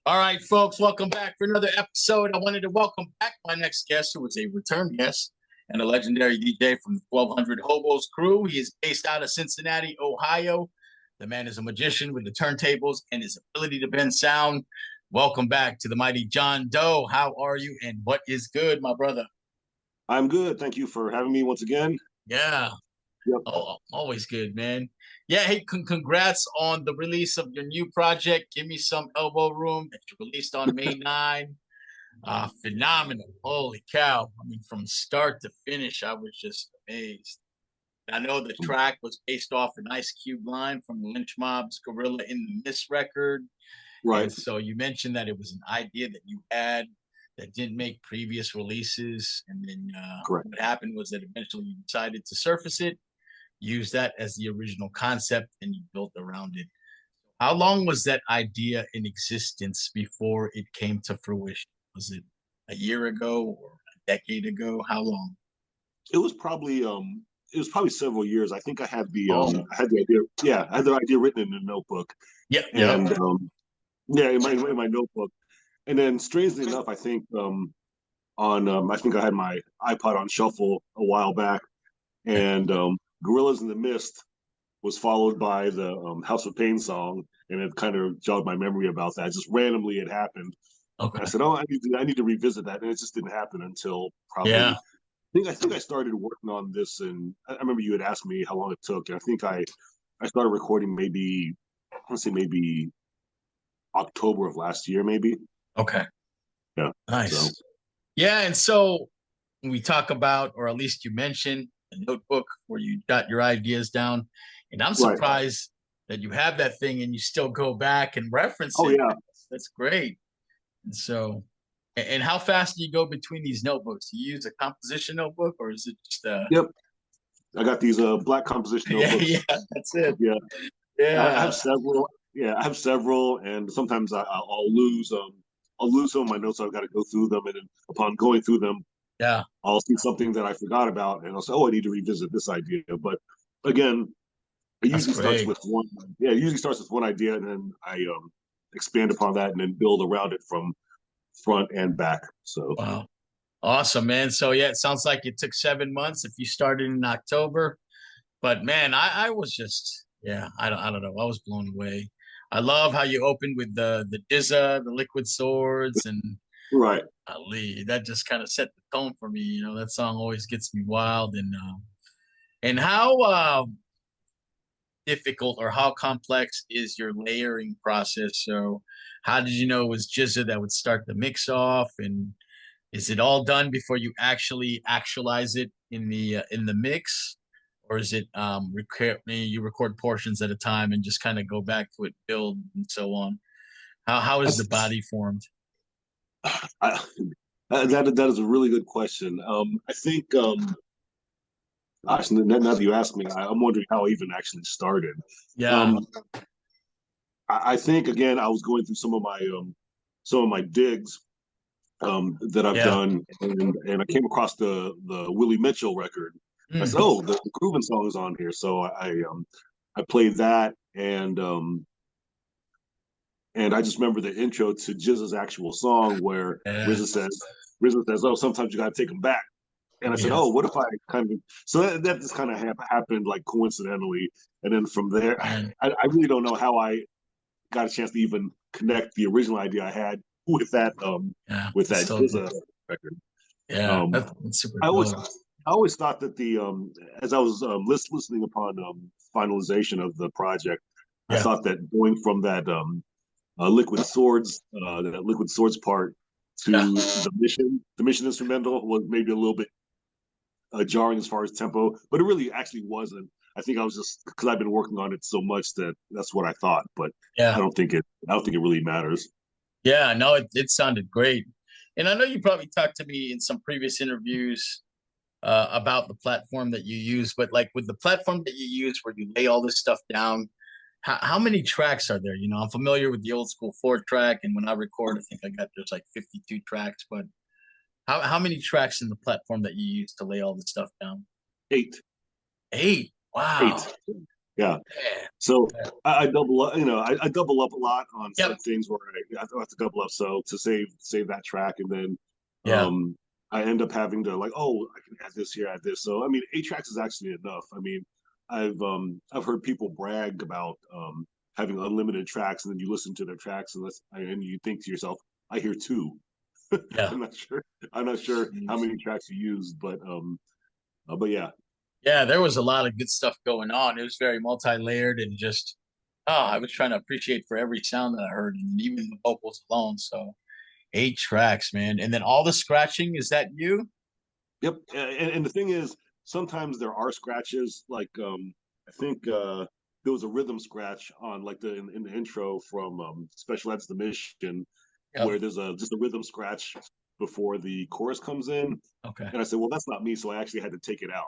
All right, folks, welcome back for another episode. I wanted to welcome back my next guest, who is a return guest and a legendary DJ from the 1200 Hobos crew. He is based out of Cincinnati, Ohio. The man is a magician with the turntables and his ability to bend sound. Welcome back to the mighty John Doe. How are you and what is good, my brother? I'm good. Thank you for having me once again. Yeah. Yep. Oh, always good, man. Yeah, hey, congrats on the release of your new project, Gimme Some Elbow Room, that you released on May 9. Phenomenal. Holy cow. I mean, from start to finish, I was just amazed. I know the track was based off an Ice Cube line from Lench Mob's Gorilla in the Mist record. And Right. so you mentioned that it was an idea that you had that didn't make previous releases. And then Correct. what happened was that eventually you decided to surface it, use that as the original concept, and you built around it. How long was that idea in existence before it came to fruition? Was it a year ago or a decade ago? How long? It was probably several years. I think Oh, I had the idea. Yeah, I had the idea written in a notebook, yep, yep. and yeah, in my notebook. And then strangely enough, I think on I think I had my iPod on shuffle a while back, and Gorillas in the Mist was followed by the House of Pain song, and it kind of jogged my memory about that. Just randomly, it happened. I Okay. said, "Oh, I need to revisit that," and it just didn't happen until Yeah. probably. I think I started working on this, and I remember you had asked me how long it took, and I think I started recording maybe I want to say maybe October of last year, maybe. Okay. Yeah. So Nice. Yeah. And so we talk about, or at least you mentioned, a notebook where you got your ideas down. And I'm right. surprised that you have that thing and you still go back and reference Oh it. yeah. That's great. And so, and how fast do you go between these notebooks? Do you use a composition notebook or is it just Yep. I got these black composition yeah, notebooks. yeah, that's it. Yeah. I Yeah, have several. Yeah, I have several, and sometimes I'll lose some of my notes. I've got to go through them, and then upon going through them, yeah, I'll see something that I forgot about, and I'll say, "Oh, I need to revisit this idea." But again, it that's usually starts great. with one. Yeah, it usually starts with one idea, and then I expand upon that, and then build around it from front and back. So Wow. Awesome, man. So yeah, it sounds like it took 7 months if you started in October. But man, I was just yeah, I don't know. I was blown away. I love how you opened with the Dizza, the Liquid Swords, and right. Ali. That just kind of set the tone for me. You know, that song always gets me wild. And how difficult or how complex is your layering process? So, how did you know it was Jizza that would start the mix off, and is it all done before you actually actualize it in the mix, or is it you record portions at a time and just kind of go back to it, build and so on? How I, is the body formed? I, that is a really good question. I think gosh, now that you ask me, I'm wondering how I even actually started. Yeah, Um, I think again, I was going through some of my digs that I've yeah, done, and I came across the Willie Mitchell record. I said, mm, "Oh, the grooving song is on here," so I played that, and I just remember the intro to Jizza's actual song where yeah, RZA says, "Oh, sometimes you got to take them back." And I said, yeah, "Oh, what if I kind of?" So that just kind of happened like coincidentally, and then from there, man, I really don't know how I got a chance to even connect the original idea I had with that yeah. with It's that so good. Jizza record. Yeah, Um, that's super I always cool. I always thought that the as I was listening upon finalization of the project, I Yeah, thought that going from that Liquid Swords part yeah, to the mission instrumental was maybe a little bit jarring as far as tempo, but it really actually wasn't. I think I was just because I've been working on it so much that that's what I thought, but yeah. I don't think it really matters. Yeah, no, it sounded great. And I know you probably talked to me in some previous interviews about the platform that you use, but like with the platform that you use where you lay all this stuff down, how many tracks are there? You know, I'm familiar with the old school 4 track, and when I record, I think I got there's like 52 tracks, but how many tracks in the platform that you use to lay all this stuff down? Eight, 8. eight. Wow. Yeah. Yeah. So I double up, I double up a lot on Yep. certain things where I have to double up. So to save that track, and then Yeah. I end up having to like, oh, I can add this here, add this. So I mean, 8 tracks is actually enough. I mean, I've heard people brag about having unlimited tracks, and then you listen to their tracks, and you think to yourself, I hear two. Yeah. I'm not sure. I'm not sure how Jeez. many tracks you used, but yeah. Yeah, there was a lot of good stuff going on. It was very multi-layered and just I was trying to appreciate for every sound that I heard, and even the vocals alone. So 8 tracks, man. And then all the scratching, is that you? Yep. And the thing is, sometimes there are scratches. Like I think there was a rhythm scratch on like in the intro from Special Ed's The Mission, Yep. where there's a just a rhythm scratch before the chorus comes in. Okay. And I said, well, that's not me, so I actually had to take it out.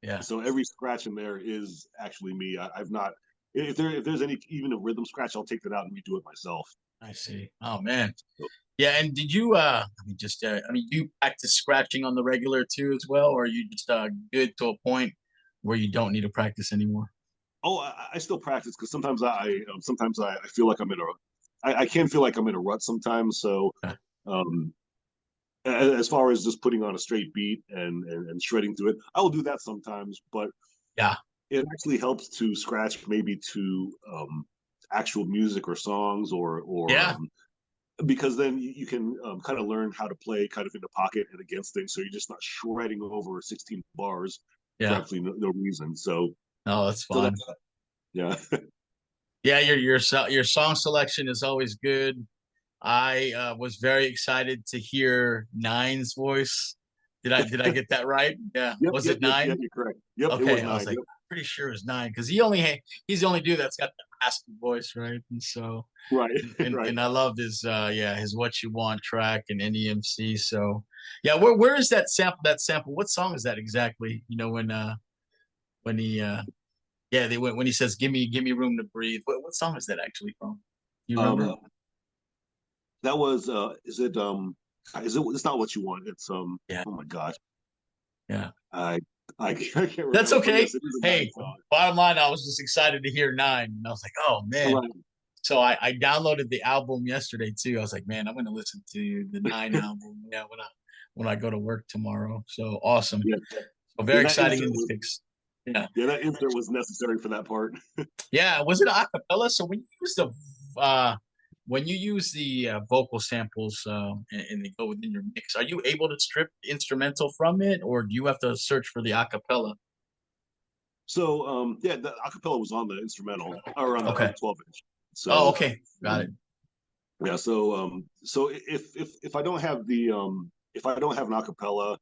Yeah, So every scratch in there is actually me. I've not if there's any even a rhythm scratch, I'll take that out and redo it myself. I see. Oh man. So, Yeah, and did you do you practice scratching on the regular too as well, or are you just good to a point where you don't need to practice anymore? oh, I still practice because sometimes I feel like I can feel like I'm in a rut sometimes. So Okay. um, as far as just putting on a straight beat and shredding through it, I will do that sometimes. But Yeah. it actually helps to scratch maybe to actual music or songs or Yeah. because then you can kind of learn how to play kind of in the pocket and against things, so you're just not shredding over 16 bars for Yeah. absolutely no reason. Oh, that's So fun. that's yeah. Yeah, your song selection is always good. I was very excited to hear Nine's voice. Did I get that right? Yeah. Yep, Was yep, it yep, yep. Nine? You're correct. Yep, it Okay, was I was nine. like Yep, pretty sure it's Nine because he's the only dude that's got the raspy voice, right? And so right, and right. and I loved his his What You Want track and NEMC. So yeah, where is that sample? That sample? What song is that exactly? You know when he they went when he says give me room to breathe. What song is that actually from? You remember? Um, that was is it? It's not what you want. It's Yeah, Oh my gosh, yeah. I I can't That's remember. But okay. yes, it is a nine Hey, song. bottom line, I was just excited to hear Nine, and I was like, oh All man. right. So I downloaded the album yesterday too. I was like, man, I'm gonna listen to the Nine album. Yeah, when I go to work tomorrow. So awesome. Yeah, So yeah. very exciting in the picks. Yeah. That insert was necessary for that part. Yeah. Was it a cappella? So when you use the vocal samples and they go within your mix, are you able to strip instrumental from it, or do you have to search for the acapella? So yeah, the acapella was on the instrumental or on Okay. the 12 inch. Oh, So okay. Got it. yeah, so if I don't have the if I don't have an acapella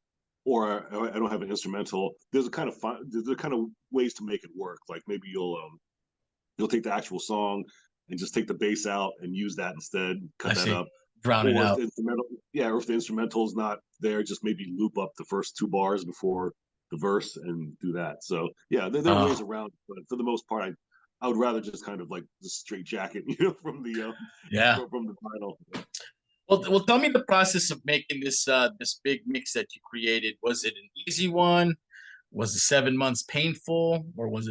or I don't have an instrumental, there's a kind of ways to make it work. Like maybe you'll take the actual song and just take the bass out and use that instead, I cut that see. up. Drown it Or if out. the instrumental, yeah, or if the instrumental is not there, just maybe loop up the first 2 bars before the verse and do that. So yeah, there are ways Oh, around, but for the most part, I would rather just kind of like the straight jacket, from the yeah. from the title. Well, tell me the process of making this big mix that you created. Was it an easy one? Was the 7 months painful, or was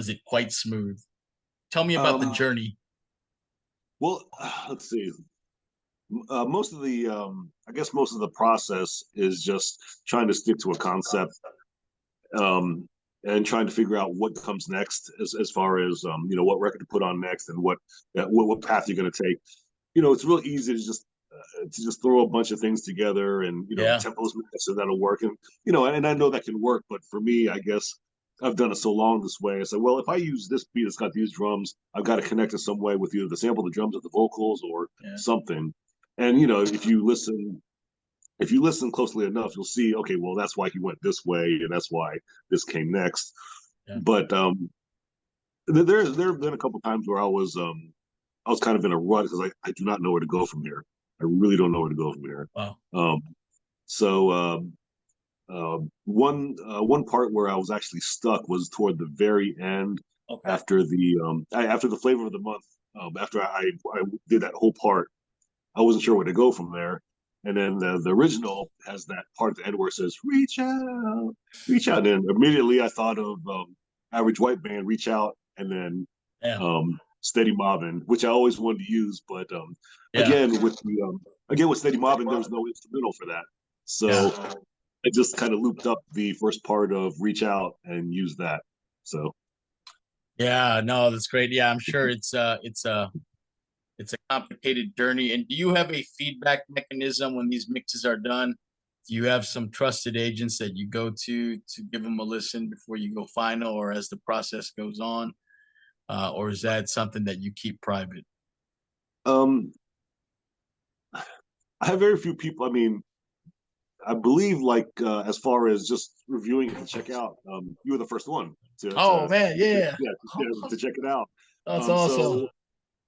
it quite smooth? Tell me about the Um, journey. well, let's see. Most of the, I guess, most of the process is just trying to stick to a concept, and trying to figure out what comes next, as far as what record to put on next and what path you're going to take. It's real easy to just throw a bunch of things together, and Yeah, tempos, so that'll work. And and I know that can work, but for me, I guess I've done it so long this way. I said, well, if I use this beat that's got these drums, I've got to connect it some way with either the sample, the drums, or the vocals, or yeah. something. And if you listen closely enough, you'll see, okay, well, that's why he went this way, and that's why this came next. Yeah. But there have been a couple times where I was kind of in a rut because I do not know where to go from here. I really don't know where to go from here. Wow. Um, so one part where I was actually stuck was toward the very end, Okay. after the flavor of the month. After I did that whole part, I wasn't sure where to go from there. And then the original has that part at the end where it says reach out," and immediately I thought of Average White Band, "Reach Out." and then Yeah. Steady Mobbin, which I always wanted to use, but Yeah. again with the again with Steady Mobbin, there was no instrumental for that, Yeah. so I just kind of looped up the first part of Reach Out and used that. So Yeah. No, that's great. Yeah, I'm sure it's a complicated journey. And do you have a feedback mechanism when these mixes are done? Do you have some trusted agents that you go to give them a listen before you go final, or as the process goes on, or is that something that you keep private? um, I have very few people. I mean, I believe like as far as just reviewing and check out, you were the first one Oh man, yeah, to check it out. that's awesome. So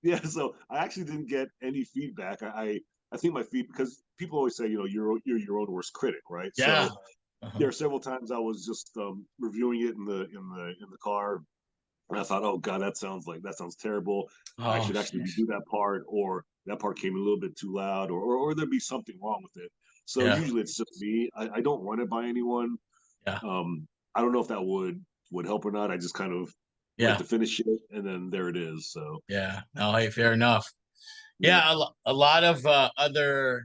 yeah, so I actually didn't get any feedback. I think my feed because people always say you're your own worst critic, right? Yeah. So Uh-huh. there are several times I was just reviewing it in the car, and I thought, oh god, that sounds terrible. I Oh, should actually sheesh. redo that part, or that part came a little bit too loud, or there'd be something wrong with it. So Yeah, usually it's just me. I don't run it by anyone. yeah, I don't know if that would help or not. I just kind of like yeah, to finish it, and then there it is. So yeah. No, hey, fair enough. yeah, Yeah, a lot of other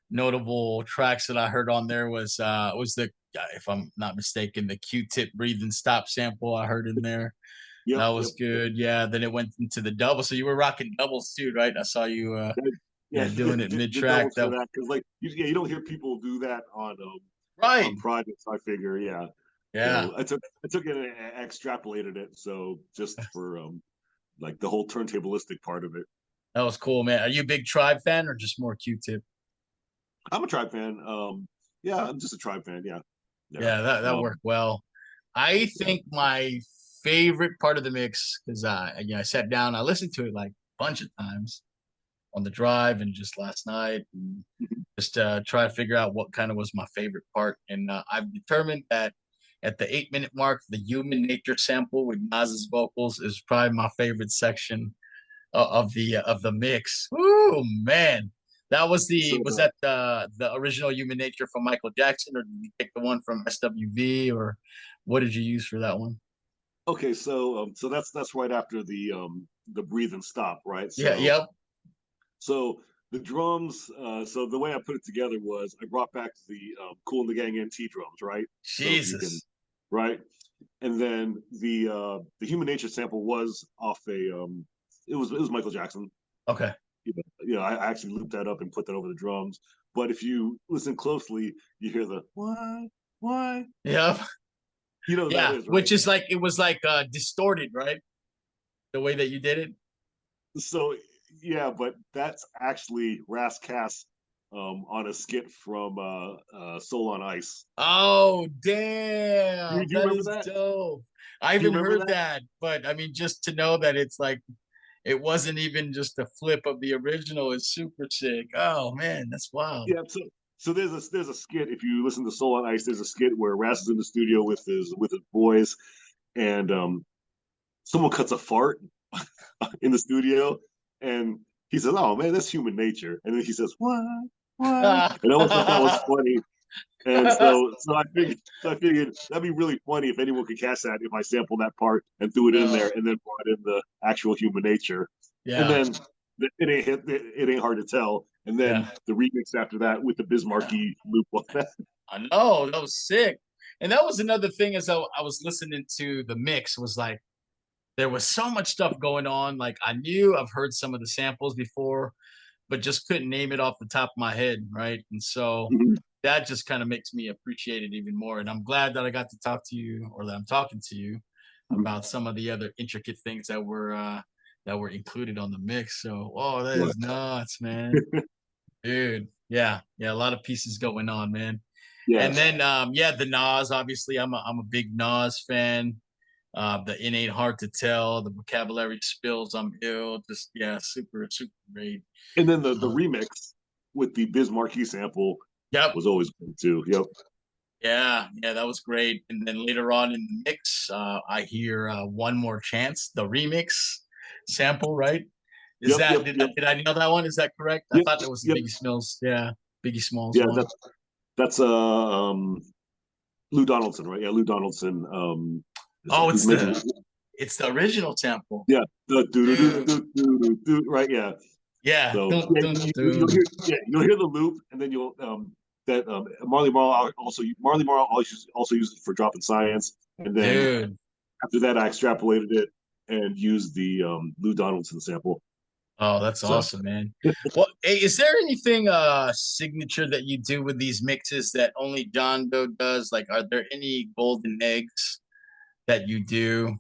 notable tracks that I heard on there was the if I'm not mistaken, the Q-tip breathe and stop sample I heard in there. yep, That yep. was good. Yeah, then it went into the double. So you were rocking doubles too, right? I saw you Yeah, yeah, doing it mid the track. doubles for That that because like you don't hear people do that right. on projects. I figure, yeah. Yeah. So I took it and extrapolated it. So just for like the whole turntablistic part of it. That was cool, man. Are you a big Tribe fan or just more Q-tip? I'm a Tribe fan. Yeah, I'm just a Tribe fan. Yeah, yeah, Yeah, that um, worked well. I yeah. think my favorite part of the mix, because I sat down, I listened to it like a bunch of times on the drive and just last night, and just try to figure out what kind of was my favorite part. And I've determined that at the 8 minute mark, the human nature sample with Nas's vocals is probably my favorite section of the mix. Oh man, that was So that the original Human Nature from Michael Jackson, or did you take the one from SWV, or what did you use for that one? okay, so that's right after the breathe and stop, right? Yeah, yep. So the drums. So the way I put it together was I brought back the Cool and the Gang NT drums, right? So if you can, Jesus. right, and then the Human Nature sample was off a it was Michael Jackson. Okay. I actually looped that up and put that over the drums. But if you listen closely, you hear the what Yep. that Yeah, is right. which is like it was like distorted, right? The way that you did it. So yeah, but that's actually Ras Kass on a skit from Soul on Ice. Oh, damn. Do you That remember is that? dope. I Do you haven't remember heard that? that, but I mean, just to know that it's like it wasn't even just a flip of the original is super sick. Oh man, that's wild. Yeah. So there's a skit. If you listen to Soul on Ice, there's a skit where Ras is in the studio with his boys, and someone cuts a fart in the studio, and he says, "Oh man, that's human nature." And then he says, What?" And I always thought that was funny. And so I figured that'd be really funny if anyone could catch that if I sampled that part and threw it in Oh, there and then brought in the actual human nature. And yeah, then it ain't hard to tell. And yeah. then the remix after that with the Bismarcky loop on that. I know that was sick. And that was another thing as I was listening to the mix was like there was so much stuff going on. Like I knew I've heard some of the samples before, but just couldn't name it off the top of my head, right? And so that just kind of makes me appreciate it even more. And I'm glad that I got to talk to you, or that I'm talking to you about some of the other intricate things that were included on the mix. So, oh, that is nuts, man, dude. Yeah, yeah, a lot of pieces going on, man. And Yes. then, yeah, the Nas. Obviously, I'm a big Nas fan. The It Ain't Hard to Tell, the vocabulary spills, I'm ill. Just yeah, super great. And then the Uh, remix with the Bismarcky sample yep. was always good too. Yep. Yeah, yeah, that was great. And then later on in the mix, I hear One More Chance, the remix sample, right? Is Yep. that Yep. Yep. did I nail that one? Is that correct? I Yep. thought that was the Yep. Biggie Smalls. Yeah, Biggie Smalls Yeah. one. That's Lou Donaldson, right? Yeah, Lou Donaldson. Oh, He's it's making the It's the original sample. Yeah, the do do do Dude. do do do do. Right, yeah. Yeah. So Dun, yeah, dun, you'll dun. hear you'll hear the loop, and then you'll that Marley Marl also used it for dropping science, and then Dude. after that I extrapolated it and used the Lou Donaldson sample. Oh, that's So awesome, man. Well, hey, is there anything signature that you do with these mixes that only John Doe does? Like, are there any golden eggs that you do?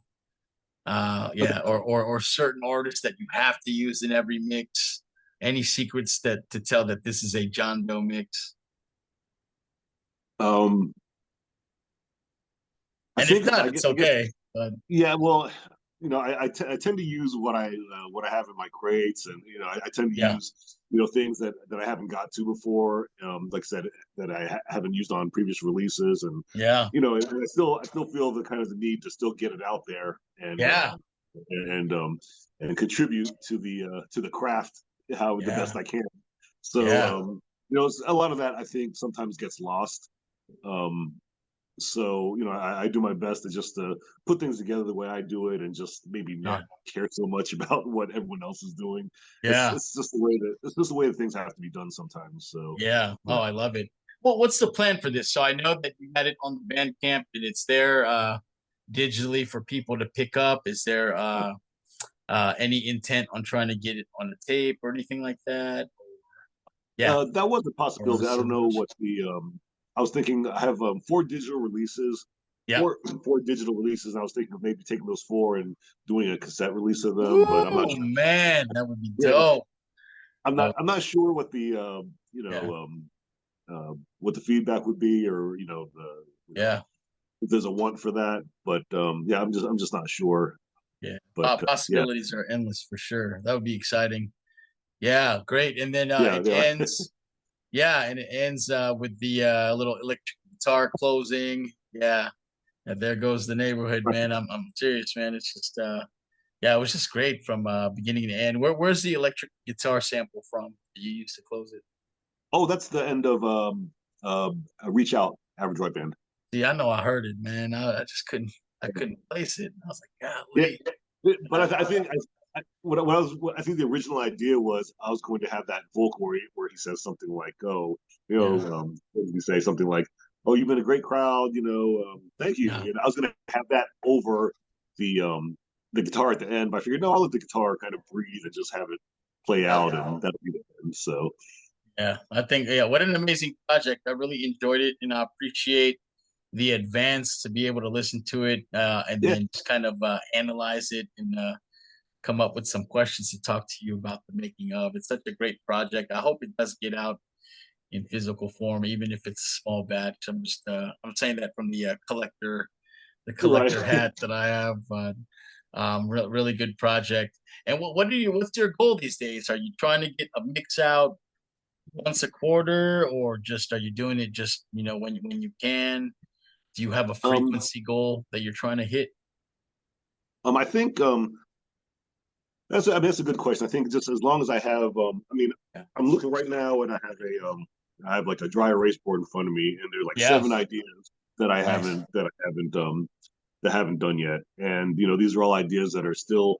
Yeah, or certain artists that you have to use in every mix? Any secrets that to tell that this is a John Doe mix? um, I And if think not, it's I guess okay. But yeah. Well, I tend to use what I have in my crates, and I tend to yeah, use things that I haven't got to before. Like I said, that haven't used on previous releases, and yeah, and I still feel the kind of the need to still get it out there yeah, and and contribute to the craft how the yeah, best I can. So yeah, a lot of that I think sometimes gets lost. Um, so I do my best to just put things together the way I do it, and just maybe yeah, not care so much about what everyone else is doing. yeah, It's just the way that things have to be done sometimes. So yeah. Oh, yeah. I love it. Well, what's the plan for this? So I know that you had it on the Bandcamp and it's there digitally for people to pick up. Is there any intent on trying to get it on a tape or anything like that? Yeah, That was a or a possibility. I don't know solution. what the I was thinking I have four digital releases, Yep. four digital releases. And I was thinking of maybe taking those four and doing a cassette release of them, but I'm not Ooh, sure. man, that would be Yeah, dope. That would, I'm not sure what the yeah, what the feedback would be, or yeah, if there's a want for that. But yeah, I'm just not sure. yeah. But yeah, Possibilities are endless for sure. That would be exciting. Yeah, great. And then yeah, it they are. ends. Yeah, and it ends with the little electric guitar closing. Yeah, and there goes the neighborhood, man. I'm serious, man. It's just yeah, it was just great from beginning to end. Where's the electric guitar sample from that you used to close it? Oh, that's the end of Reach Out, Average White Band. See, I know I heard it, man. I just couldn't place it. I was like, Yeah, golly. but I think what I think the original idea was I was going to have that vocal where he says something like, "Oh, Yeah, what did he say? Something like, "Oh, you've been a great crowd, thank you." yeah, And I was going to have that over the guitar at the end, but I figured no, I'll let the guitar kind of breathe and just have it play out, and that'll be the end. So yeah. I think yeah, what an amazing project. I really enjoyed it, and I appreciate the advance to be able to listen to it and yeah, then just kind of analyze it and come up with some questions to talk to you about the making of. It's such a great project. I hope it does get out in physical form, even if it's a small batch. I'm saying that from the right. collector hat that I have. Really good project. And what's your goal these days? Are you trying to get a mix out once a quarter, or just are you doing it just when you can? Do you have a um, frequency goal that you're trying to hit? I think I mean, that's a good question. I think just as long as I have, I mean, Yeah. I'm looking right now and I have like a dry erase board in front of me, and there's like Yeah. seven ideas Nice. that I haven't done yet, and these are all ideas that are still,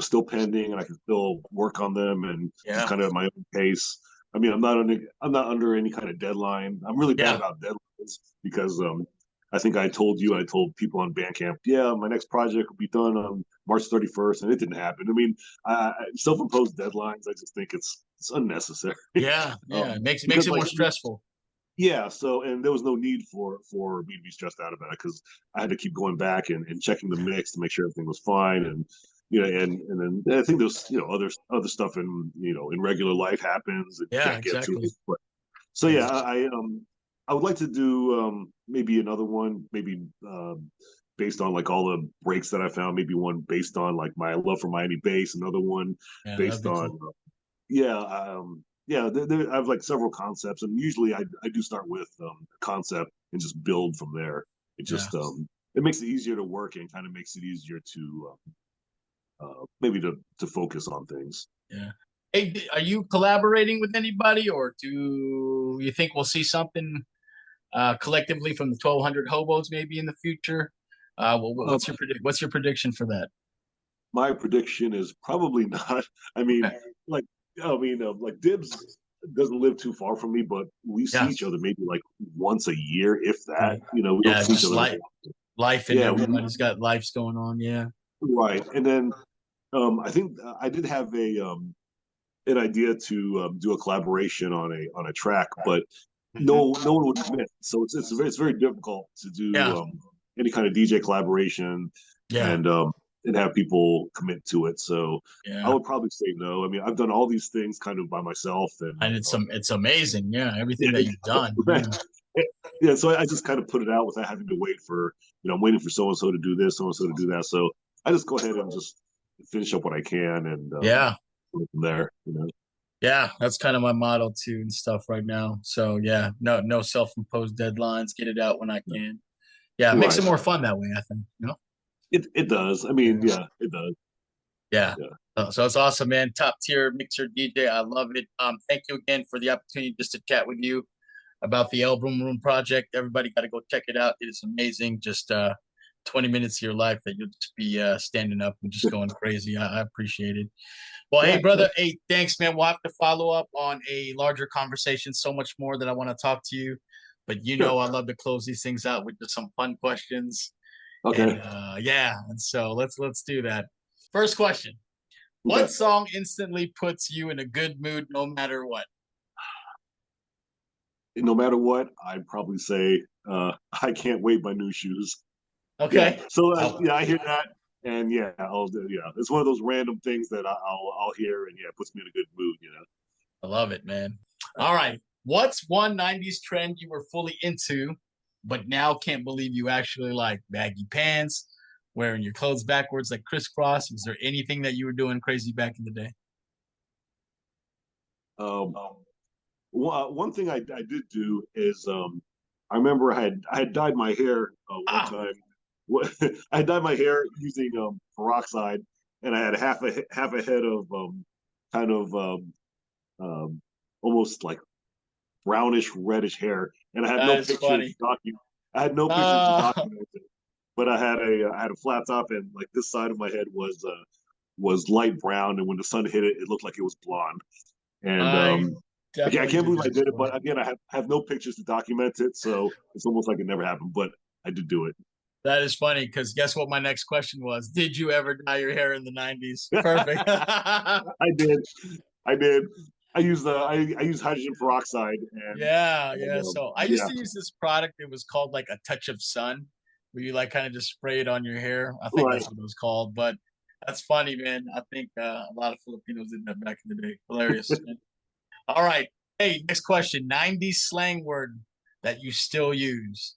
still pending, and I can still work on them, and just Yeah. kind of at my own pace. I mean, I'm not under any kind of deadline. I'm really bad Yeah. about deadlines because I think I told you, I told people on Bandcamp, yeah, my next project will be done on March 31st, and it didn't happen. I mean, self-imposed deadlines, I just think it's unnecessary. Yeah. Yeah. It makes Because it like more stressful. yeah, so and there was no need for me to be stressed out about it because I had to keep going back and checking the mix to make sure everything was fine, and and then I think there's other stuff in regular life happens that you Yeah, can't get to exactly. it. But so Yeah. yeah, I would like to do maybe another one, maybe based on like all the breaks that I found, maybe one based on like my love for Miami bass, another one Yeah, that'd based be on cool. yeah, yeah. I have like several concepts, and usually I do start with a concept and just build from there. It Yeah. just it makes it easier to work and kind of makes it easier to maybe to focus on things. Yeah. Hey, are you collaborating with anybody, or do you think we'll see something collectively from the 1200 hobos maybe in the future? Um, what's your prediction for that? my prediction is probably not. I mean, Okay. like, like Dibs doesn't live too far from me, but we see Yeah. each other maybe like once a year, if that. Mm. We don't Yeah, see each just other. life and Yeah, everybody's got lives going on. Yeah. right. And then I think I did have a an idea to do a collaboration on a track, but Hmm. no one would commit. So it's very difficult to do Yeah. any kind of DJ collaboration Yeah. and um, and have people commit to it. So I Yeah. would probably say no. I mean, I've done all these things kind of by myself, and And it's amazing. Yeah. Everything that you've done. yeah, Yeah. yeah. So I just kind of put it out without having to wait for I'm waiting for so and so to do this, so and so to do that. So I just go ahead and just finish up what I can and Yeah. go from there. Yeah. That's kind of my motto too and stuff right now. So yeah, no self-imposed deadlines. Get it out when I can. Yeah, it makes Right. it more fun that way, I think. You know? It does. I mean, Yeah. yeah, it does. Yeah. Yeah. So it's awesome, man. Top tier mixer DJ. I love it. Thank you again for the opportunity just to chat with you about the Album Room project. Everybody got to go check it out. It is amazing. Just 20 minutes of your life that you'll just be standing up and just going crazy. I appreciate it. Well, hey, Yeah. brother. Hey, thanks, man. We'll have to follow up on a larger conversation. So much more that I want to talk to you. But Sure. I love to close these things out with just some fun questions. And Okay. yeah, and so let's do that. First question. Okay. What song instantly puts you in a good mood no matter what? No matter what, I'd probably say I can't wait my new shoes. Yeah. Okay. So Oh, yeah, I hear that, and yeah, yeah. It's one of those random things that I'll hear, and yeah, it puts me in a good mood. I love it, man. All right. What's one 90s trend you were fully into, but now can't believe you actually like? Baggy pants, wearing your clothes backwards like crisscross. Was there anything that you were doing crazy back in the day? Um, one thing I did do is I remember I had dyed my hair one Ah, time. I had dyed my hair using peroxide, and I had half a head of kind of um, almost like brownish reddish hair, and I had no that is pictures funny. to document. I had no pictures to Ah, document it, but I had a flat top, and like this side of my head was light brown, and when the sun hit it, it looked like it was blonde. And I I definitely can't did believe I that did it, before. but again, I have no pictures to document it, so it's almost like it never happened. But I did do it. That is funny because guess what my next question was? Did you ever dye your hair in the 90s? Perfect. I did. I did. I used hydrogen peroxide Yeah, and yeah. So I used yeah, to use this product. It was called like a touch of sun, where you like kind of just spray it on your hair. I think right. that's what it was called. But that's funny, man. I think a lot of Filipinos did that back in the day. Hilarious, man. All right. Hey, next question. 90s slang word that you still use.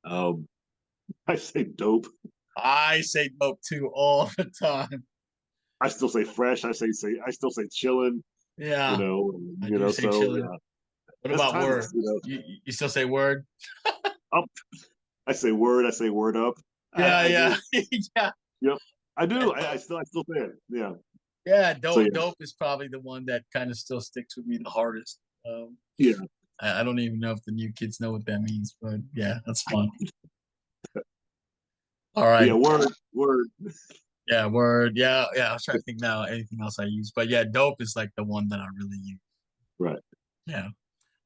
Um, I say dope. I say dope too all the time. I still say fresh. I still say chilling. You Yeah, know, I do say So chilling. yeah, What that's about timeless. word? You still say word? Up. I say word. I say word up. Yeah, I yeah, do. yeah. Yep. I Yeah, do. I still say it. Yeah. yeah, So dope. yeah. Dope is probably the one that kind of still sticks with me the hardest. Yeah. I don't even know if the new kids know what that means, but yeah, that's fun. All But yeah. right. Word. Yeah, word. Yeah, yeah. I was trying to think now anything else I use, but yeah, dope is like the one that I really use. Right. Yeah.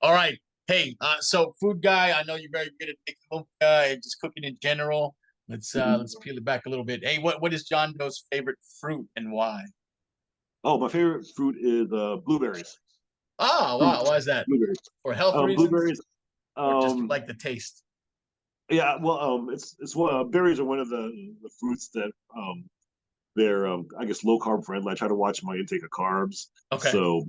All right. Hey, so food guy, I know you're very good at making and just cooking in general. Mhm. Let's peel it back a little bit. Hey, what is John Doe's favorite fruit and why? Oh, my favorite fruit is blueberries. Oh, wow. Fruits. Why is that? Blueberries. For health reasons Blueberries. or just Um, like the taste? yeah. Well, it's one berries are one of the fruits that they're I guess low carb friendly. I try to watch my intake of carbs. Okay. So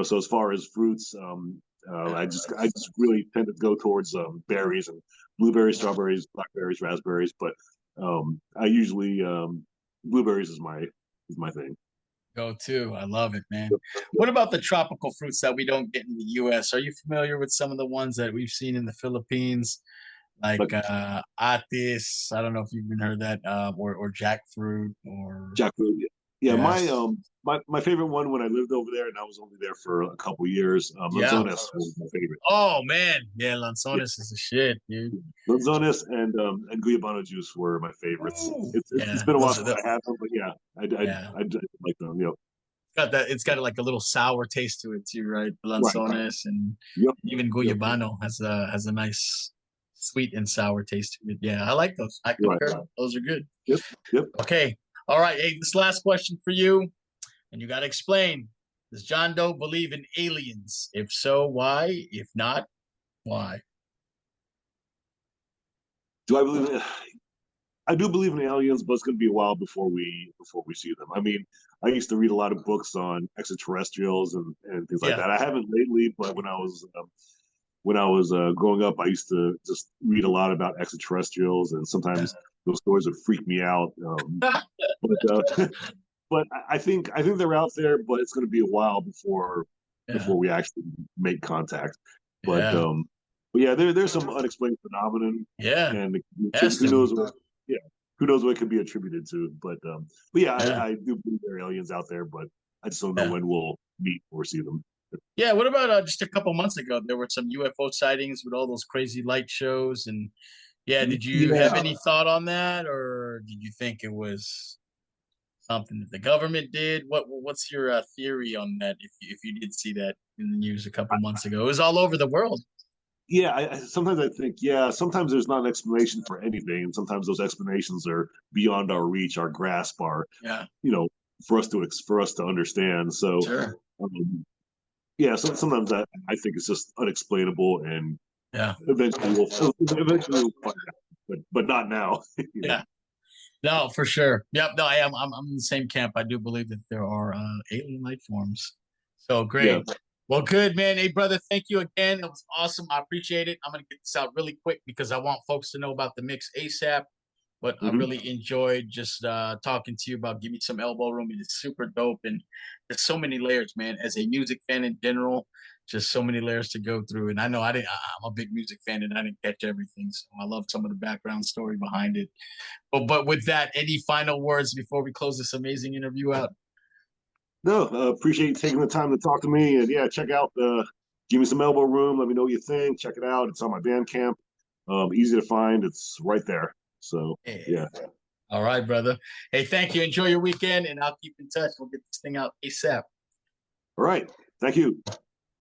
so as far as fruits, I just really tend to go towards berries and blueberries, strawberries, blackberries, raspberries. But I usually blueberries is my thing. Go to. I love it, man. What about the tropical fruits that we don't get in the US? Are you familiar with some of the ones that we've seen in the Philippines? Like Like atis, I don't know if you've even heard that, or jackfruit or jackfruit. Yeah, Yeah. my favorite one when I lived over there, and I was only there for a couple years. Yeah. Lanzones was my favorite. Oh man. Yeah, Yeah, Lanzones is the shit, dude. Lanzones and Guyabano juice were my favorites. Ooh. It's Yeah. been a while Those are since the I had them, but yeah, yeah. I like them. You know, Got that it's got like a little sour taste to it too, right? right. Lanzones and Yep. even Yep. Guyabano has a nice sweet and sour taste to it. Yeah, I like those. I Right. concur. Those are good. Yep. Yep. Okay. All right. Hey, this last question for you, and you got to explain. Does John Doe believe in aliens? If so, why? If not, why? Do I believe in I do believe in aliens, but it's going to be a while before we see them. I mean, I used to read a lot of books on extraterrestrials and things like Yeah. that. I haven't lately, but when I was growing up, I used to just read a lot about extraterrestrials, and sometimes those stories would freak me out. But but I think they're out there, but it's going to be a while Yeah. before we actually make contact. But Yeah. but yeah, there's some unexplained phenomenon, Yeah. and Has who to be. knows what yeah who knows what it could be attributed to. But yeah, Yeah. I do believe there are aliens out there, but I just don't know Yeah. when we'll meet or see them. Yeah. What about just a couple months ago? There were some UFO sightings with all those crazy light shows. And yeah, did you have Yeah, any thought on that? Or did you think it was something that the government did? What's your theory on that? If you did see that in the news a couple months ago, it was all over the world. yeah. Sometimes I think, yeah, sometimes there's not an explanation for anything, and sometimes those explanations are beyond our reach, our grasp, our Yeah, you know, for us to understand. So, sure. um, yeah, so sometimes I think it's just unexplainable, and Yeah, eventually we'll find out, but not now. You know, yeah. No, for sure. Yep. No, I am. I'm in the same camp. I do believe that there are alien life forms. So yeah. great. Well, good, man. Hey, brother, thank you again. That was awesome. I appreciate it. I'm going to get this out really quick because I want folks to know about the mix ASAP. But I Hmm. really enjoyed just talking to you about Give Me Some Elbow Room. It is super dope. And there's so many layers, man. As a music fan in general, just so many layers to go through. And I know I'm a big music fan and I didn't catch everything. So I love some of the background story behind it. But with that, any final words before we close this amazing interview out? No, appreciate you taking the time to talk to me, and yeah, check out the Give Me Some Elbow Room. Let me know what you think. Check it out. It's on my Bandcamp. Easy to find. It's right there. So Yeah. yeah. All right, brother. Hey, thank you. Enjoy your weekend, and I'll keep in touch. We'll get this thing out ASAP. All right. Thank you.